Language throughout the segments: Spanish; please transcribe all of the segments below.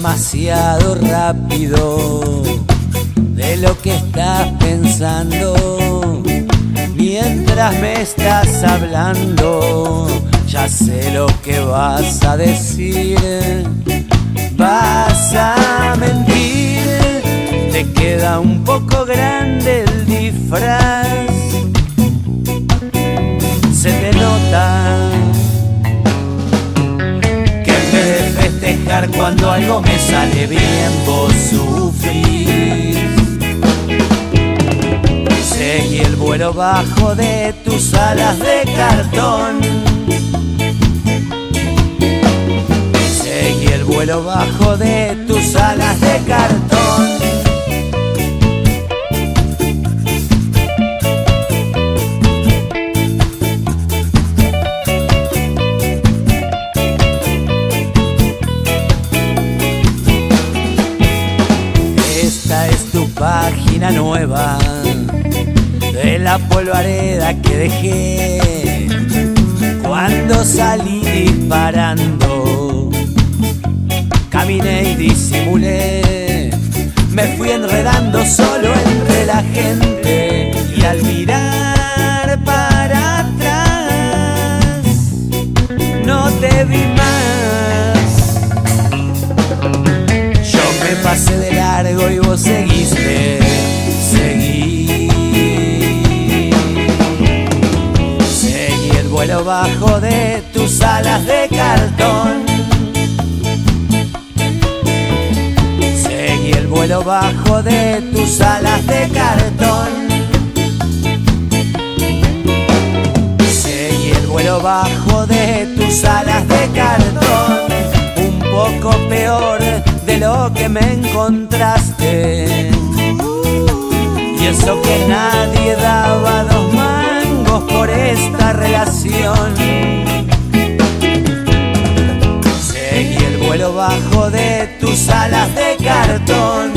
demasiado rápido de lo que estás pensando. Mientras me estás hablando, ya sé lo que vas a decir. Vas a mentir, te queda un poco grande el disfraz. Se te nota que en vez de festejar cuando algo me sale bien, vos sufrís. Seguí el vuelo bajo de tus alas de cartón. Seguí el vuelo bajo de tus alas de cartón. Esta es tu página nueva de la polvareda que dejé cuando salí disparando. Caminé y disimulé, me fui enredando solo entre la gente y al mirar para atrás no te vi más. Yo me pasé de largo y vos seguiste, seguí el vuelo bajo de tus alas de cartón. Seguí el vuelo bajo de tus alas de cartón. Seguí el vuelo bajo de tus alas de cartón. Un poco peor de lo que me encontraste. Y eso que nadie daba dos mangos por esta relación. Seguí el vuelo bajo de tus alas de cartón.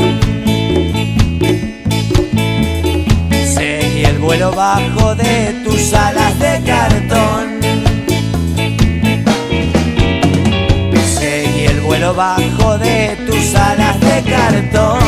Seguí el vuelo bajo de tus alas de cartón. Seguí el vuelo bajo de tus alas de cartón.